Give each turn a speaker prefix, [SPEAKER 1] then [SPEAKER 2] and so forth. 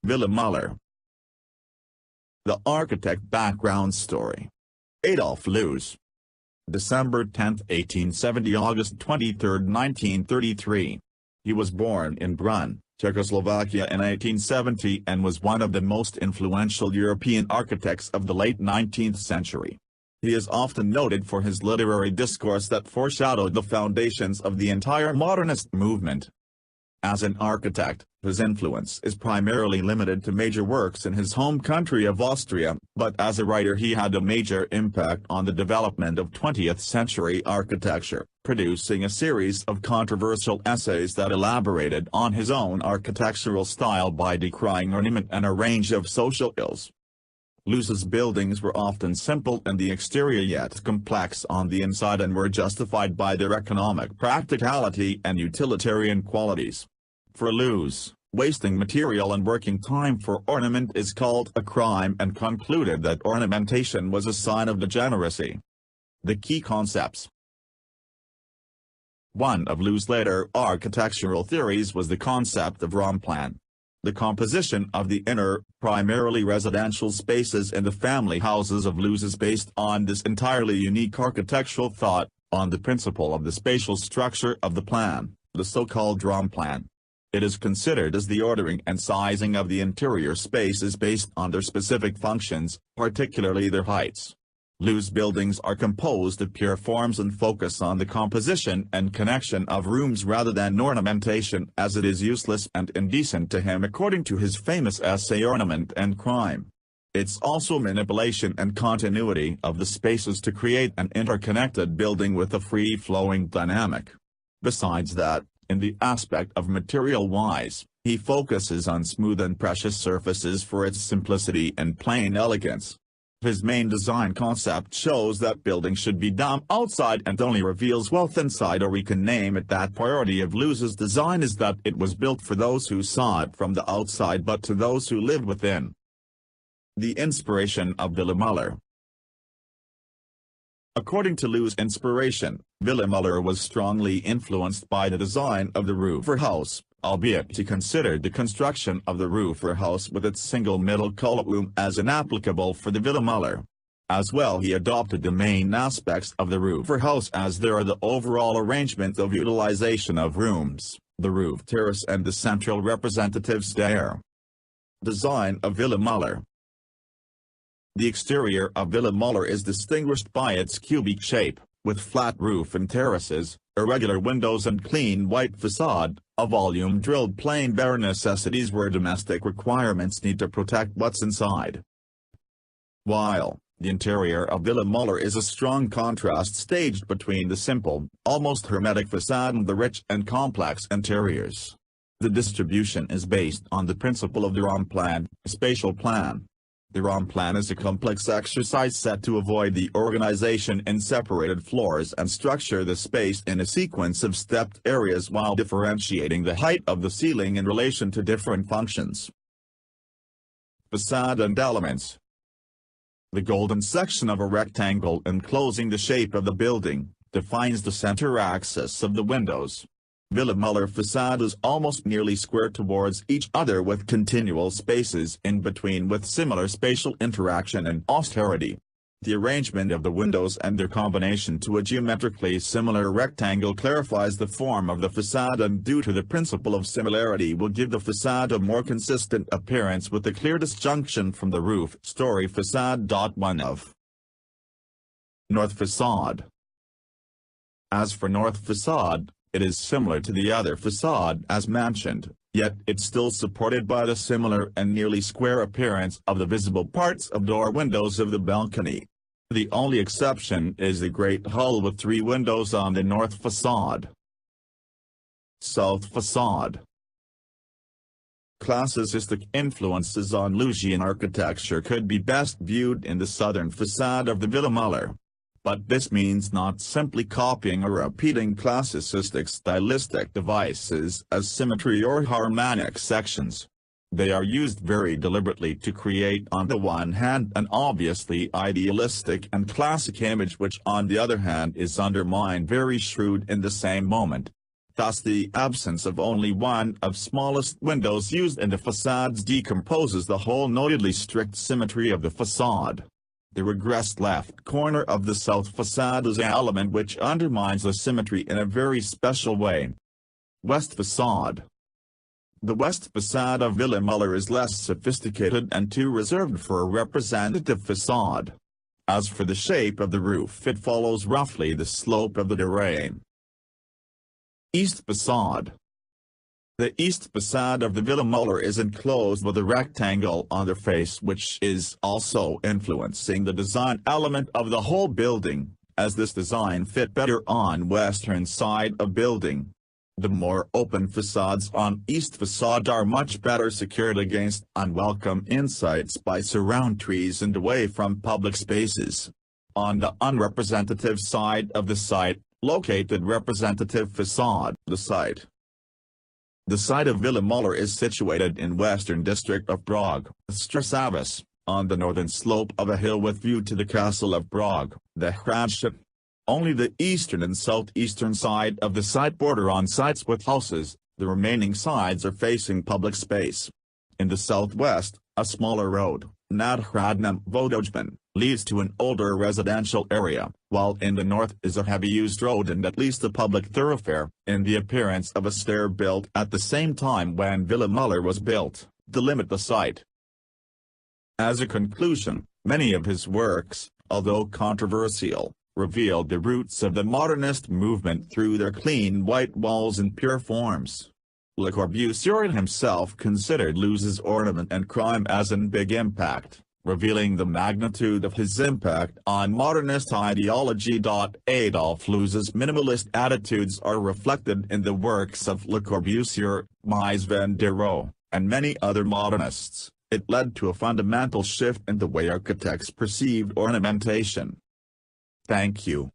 [SPEAKER 1] Villa Muller. The architect background story. Adolf Loos. December 10, 1870 – August 23, 1933. He was born in Brunn, Czechoslovakia in 1870 and was one of the most influential European architects of the late 19th century. He is often noted for his literary discourse that foreshadowed the foundations of the entire modernist movement. As an architect, his influence is primarily limited to major works in his home country of Austria, but as a writer he had a major impact on the development of 20th-century architecture, producing a series of controversial essays that elaborated on his own architectural style by decrying ornament and a range of social ills. Loos's buildings were often simple in the exterior yet complex on the inside and were justified by their economic practicality and utilitarian qualities. For Loos, wasting material and working time for ornament is called a crime and concluded that ornamentation was a sign of degeneracy. The key concepts. One of Loos' later architectural theories was the concept of Raumplan. The composition of the inner, primarily residential spaces in the family houses of Loos is based on this entirely unique architectural thought, on the principle of the spatial structure of the plan, the so-called Raumplan. It is considered as the ordering and sizing of the interior spaces based on their specific functions, particularly their heights. Loos' buildings are composed of pure forms and focus on the composition and connection of rooms rather than ornamentation, as it is useless and indecent to him, according to his famous essay Ornament and Crime. It's also manipulation and continuity of the spaces to create an interconnected building with a free-flowing dynamic. Besides that, in the aspect of material-wise, he focuses on smooth and precious surfaces for its simplicity and plain elegance. His main design concept shows that building should be dumb outside and only reveals wealth inside, or we can name it that priority of Loos's design is that it was built for those who saw it from the outside but to those who lived within. The inspiration of Villa Muller. According to Loos' inspiration, Villa Muller was strongly influenced by the design of the Rufer House, albeit he considered the construction of the Rufer House with its single middle column as inapplicable for the Villa Muller. As well, he adopted the main aspects of the Rufer House as there are the overall arrangement of utilization of rooms, the roof terrace and the central representative stair. Design of Villa Muller. The exterior of Villa Muller is distinguished by its cubic shape, with flat roof and terraces, irregular windows and clean white facade, a volume-drilled plain bare necessities where domestic requirements need to protect what's inside. While the interior of Villa Muller is a strong contrast staged between the simple, almost hermetic facade and the rich and complex interiors. The distribution is based on the principle of the Raumplan, spatial plan. The Raumplan is a complex exercise set to avoid the organization in separated floors and structure the space in a sequence of stepped areas while differentiating the height of the ceiling in relation to different functions. Facade and elements. The golden section of a rectangle enclosing the shape of the building defines the center axis of the windows. Villa Muller facade is almost nearly square towards each other with continual spaces in between with similar spatial interaction and austerity. The arrangement of the windows and their combination to a geometrically similar rectangle clarifies the form of the facade and due to the principle of similarity will give the facade a more consistent appearance with a clear disjunction from the roof story facade. 1 of North facade. As for north facade, it is similar to the other facade as mentioned, yet it's still supported by the similar and nearly square appearance of the visible parts of door windows of the balcony. The only exception is the great hall with 3 windows on the north facade. South facade. Classicistic influences on Loosian architecture could be best viewed in the southern facade of the Villa Muller. But this means not simply copying or repeating classicistic stylistic devices as symmetry or harmonic sections. They are used very deliberately to create on the one hand an obviously idealistic and classic image which on the other hand is undermined very shrewd in the same moment. Thus the absence of only one of smallest windows used in the facades decomposes the whole notably strict symmetry of the facade. The regressed left corner of the south facade is an element which undermines the symmetry in a very special way. West facade. The west facade of Villa Muller is less sophisticated and too reserved for a representative facade. As for the shape of the roof, it follows roughly the slope of the terrain. East facade. The east facade of the Villa Muller is enclosed with a rectangle on the face, which is also influencing the design element of the whole building, as this design fit better on western side of building. The more open facades on east facade are much better secured against unwelcome insights by surround trees and away from public spaces. On the unrepresentative side of the site, located representative facade. The site of Villa Muller is situated in western district of Prague, Střešovice, on the northern slope of a hill with view to the castle of Prague, the Hradčany. Only the eastern and southeastern side of the site border on sites with houses, the remaining sides are facing public space. In the southwest, a smaller road, Nadhradna Vodojban, leads to an older residential area, while in the north is a heavy-used road and at least a public thoroughfare, in the appearance of a stair built at the same time when Villa Muller was built, to limit the site. As a conclusion, many of his works, although controversial, revealed the roots of the modernist movement through their clean white walls and pure forms. Le Corbusier himself considered Lewes's Ornament and Crime as an big impact, revealing the magnitude of his impact on modernist ideology. Adolf Loos's minimalist attitudes are reflected in the works of Le Corbusier, Mies van der Rohe, and many other modernists. It led to a fundamental shift in the way architects perceived ornamentation. Thank you.